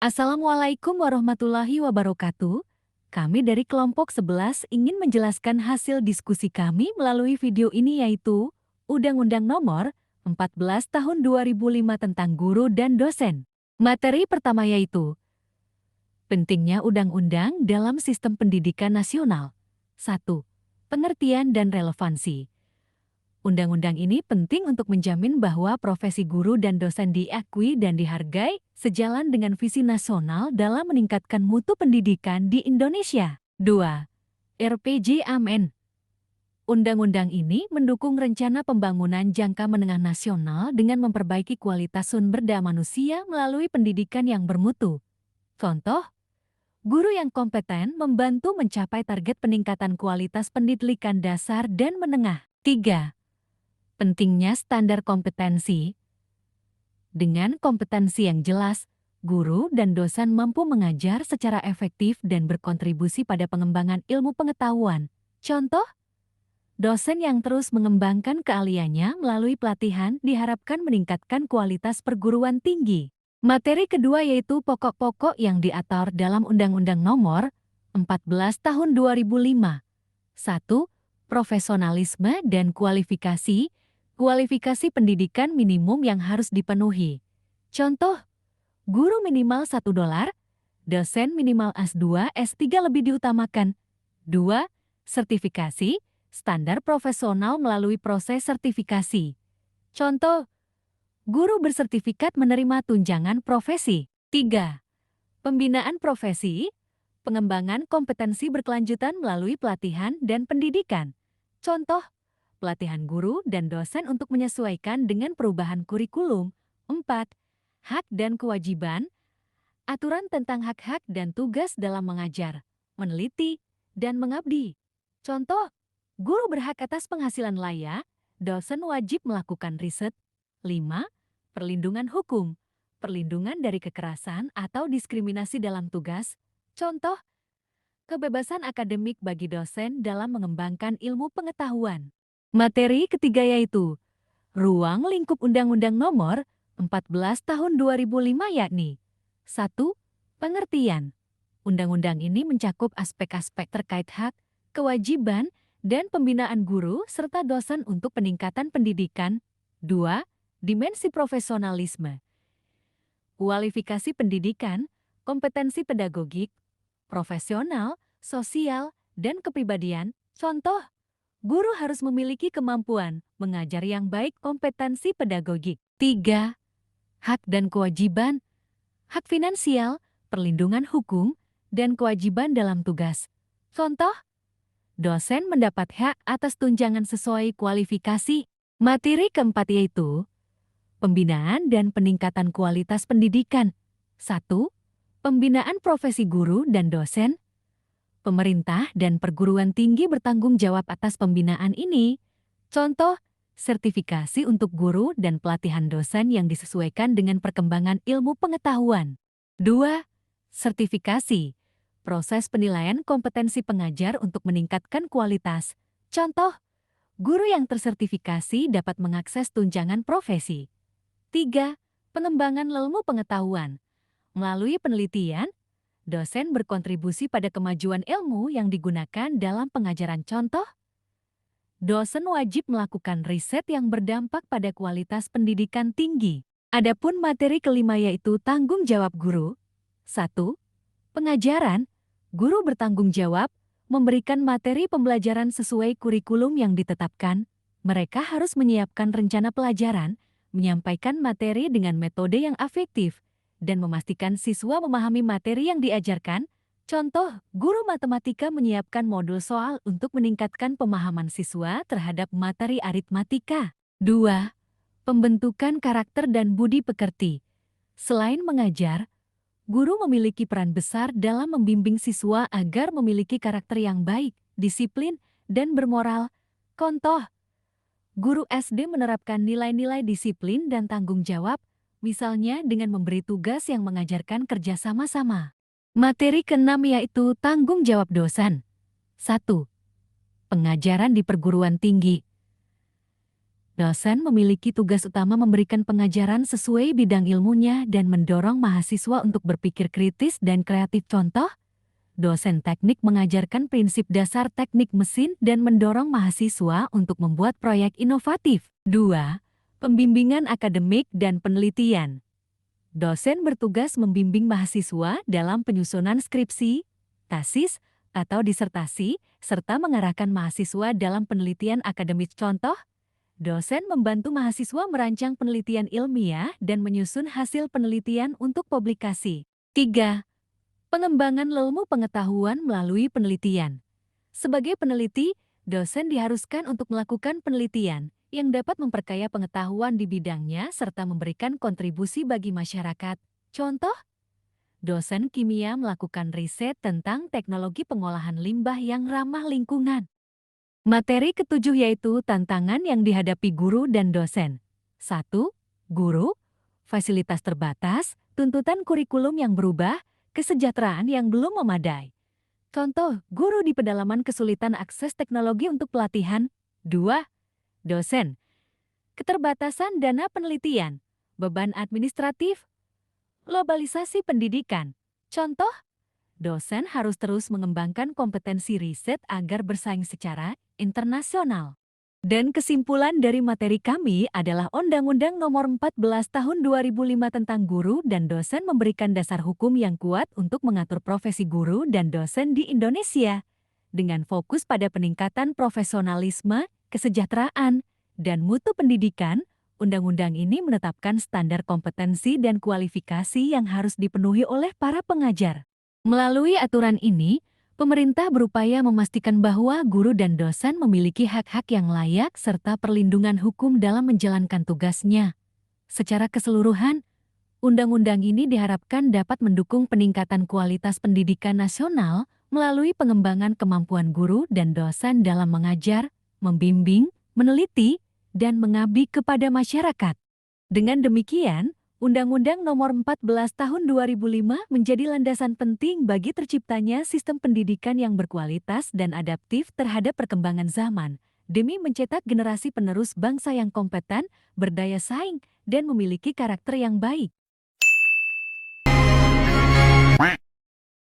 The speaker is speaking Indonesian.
Assalamualaikum warahmatullahi wabarakatuh. Kami dari kelompok 11 ingin menjelaskan hasil diskusi kami melalui video ini, yaitu Undang-Undang Nomor 14 Tahun 2005 tentang Guru dan Dosen. Materi pertama yaitu pentingnya undang-undang dalam sistem pendidikan nasional. 1. Pengertian dan relevansi. Undang-undang ini penting untuk menjamin bahwa profesi guru dan dosen diakui dan dihargai sejalan dengan visi nasional dalam meningkatkan mutu pendidikan di Indonesia. 2. RPJMN. Undang-undang ini mendukung rencana pembangunan jangka menengah nasional dengan memperbaiki kualitas sumber daya manusia melalui pendidikan yang bermutu. Contoh, guru yang kompeten membantu mencapai target peningkatan kualitas pendidikan dasar dan menengah. 3. Pentingnya standar kompetensi. Dengan kompetensi yang jelas, guru dan dosen mampu mengajar secara efektif dan berkontribusi pada pengembangan ilmu pengetahuan. Contoh, dosen yang terus mengembangkan keahliannya melalui pelatihan diharapkan meningkatkan kualitas perguruan tinggi. Materi kedua yaitu pokok-pokok yang diatur dalam Undang-Undang Nomor 14 Tahun 2005. 1. Profesionalisme dan kualifikasi. Kualifikasi pendidikan minimum yang harus dipenuhi. Contoh, guru minimal $1, dosen minimal S2, S3 lebih diutamakan. 2. Sertifikasi, standar profesional melalui proses sertifikasi. Contoh, guru bersertifikat menerima tunjangan profesi. 3. Pembinaan profesi, pengembangan kompetensi berkelanjutan melalui pelatihan dan pendidikan. Contoh, pelatihan guru dan dosen untuk menyesuaikan dengan perubahan kurikulum. 4. Hak dan kewajiban. Aturan tentang hak-hak dan tugas dalam mengajar, meneliti, dan mengabdi. Contoh, guru berhak atas penghasilan layak, dosen wajib melakukan riset. 5. Perlindungan hukum. Perlindungan dari kekerasan atau diskriminasi dalam tugas. Contoh, kebebasan akademik bagi dosen dalam mengembangkan ilmu pengetahuan. Materi ketiga yaitu ruang lingkup Undang-Undang Nomor 14 Tahun 2005 yakni 1. Pengertian. Undang-undang ini mencakup aspek-aspek terkait hak, kewajiban, dan pembinaan guru serta dosen untuk peningkatan pendidikan. 2. Dimensi profesionalisme. Kualifikasi pendidikan, kompetensi pedagogik, profesional, sosial, dan kepribadian. Contoh, guru harus memiliki kemampuan mengajar yang baik, kompetensi pedagogik. 3. Hak dan kewajiban. Hak finansial, perlindungan hukum, dan kewajiban dalam tugas. Contoh, dosen mendapat hak atas tunjangan sesuai kualifikasi. Materi keempat yaitu pembinaan dan peningkatan kualitas pendidikan. 1. Pembinaan profesi guru dan dosen. Pemerintah dan perguruan tinggi bertanggung jawab atas pembinaan ini. Contoh, sertifikasi untuk guru dan pelatihan dosen yang disesuaikan dengan perkembangan ilmu pengetahuan. 2. Sertifikasi. Proses penilaian kompetensi pengajar untuk meningkatkan kualitas. Contoh, guru yang tersertifikasi dapat mengakses tunjangan profesi. 3. Pengembangan ilmu pengetahuan. Melalui penelitian, dosen berkontribusi pada kemajuan ilmu yang digunakan dalam pengajaran. Contoh, dosen wajib melakukan riset yang berdampak pada kualitas pendidikan tinggi. Adapun materi kelima yaitu tanggung jawab guru. 1. Pengajaran. Guru bertanggung jawab memberikan materi pembelajaran sesuai kurikulum yang ditetapkan. Mereka harus menyiapkan rencana pelajaran, menyampaikan materi dengan metode yang efektif, dan memastikan siswa memahami materi yang diajarkan. Contoh, guru matematika menyiapkan modul soal untuk meningkatkan pemahaman siswa terhadap materi aritmatika. 2. Pembentukan karakter dan budi pekerti. Selain mengajar, guru memiliki peran besar dalam membimbing siswa agar memiliki karakter yang baik, disiplin, dan bermoral. Contoh, guru SD menerapkan nilai-nilai disiplin dan tanggung jawab, misalnya dengan memberi tugas yang mengajarkan kerja sama-sama. Materi keenam yaitu tanggung jawab dosen. 1. Pengajaran di perguruan tinggi. Dosen memiliki tugas utama memberikan pengajaran sesuai bidang ilmunya dan mendorong mahasiswa untuk berpikir kritis dan kreatif. Contoh, dosen teknik mengajarkan prinsip dasar teknik mesin dan mendorong mahasiswa untuk membuat proyek inovatif. 2. Pembimbingan akademik dan penelitian. Dosen bertugas membimbing mahasiswa dalam penyusunan skripsi, tesis, atau disertasi, serta mengarahkan mahasiswa dalam penelitian akademis. Contoh, dosen membantu mahasiswa merancang penelitian ilmiah dan menyusun hasil penelitian untuk publikasi. 3. Pengembangan ilmu pengetahuan melalui penelitian. Sebagai peneliti, dosen diharuskan untuk melakukan penelitian yang dapat memperkaya pengetahuan di bidangnya serta memberikan kontribusi bagi masyarakat. Contoh, dosen kimia melakukan riset tentang teknologi pengolahan limbah yang ramah lingkungan. Materi ketujuh yaitu tantangan yang dihadapi guru dan dosen. 1. Guru, fasilitas terbatas, tuntutan kurikulum yang berubah, kesejahteraan yang belum memadai. Contoh, guru di pedalaman kesulitan akses teknologi untuk pelatihan. 2. Dosen, keterbatasan dana penelitian, beban administratif, globalisasi pendidikan. Contoh, dosen harus terus mengembangkan kompetensi riset agar bersaing secara internasional. Dan kesimpulan dari materi kami adalah Undang-Undang Nomor 14 Tahun 2005 tentang guru dan dosen memberikan dasar hukum yang kuat untuk mengatur profesi guru dan dosen di Indonesia. Dengan fokus pada peningkatan profesionalisme, kesejahteraan, dan mutu pendidikan, undang-undang ini menetapkan standar kompetensi dan kualifikasi yang harus dipenuhi oleh para pengajar. Melalui aturan ini, pemerintah berupaya memastikan bahwa guru dan dosen memiliki hak-hak yang layak serta perlindungan hukum dalam menjalankan tugasnya. Secara keseluruhan, undang-undang ini diharapkan dapat mendukung peningkatan kualitas pendidikan nasional melalui pengembangan kemampuan guru dan dosen dalam mengajar, membimbing, meneliti, dan mengabdi kepada masyarakat. Dengan demikian, Undang-Undang Nomor 14 Tahun 2005 menjadi landasan penting bagi terciptanya sistem pendidikan yang berkualitas dan adaptif terhadap perkembangan zaman, demi mencetak generasi penerus bangsa yang kompeten, berdaya saing, dan memiliki karakter yang baik.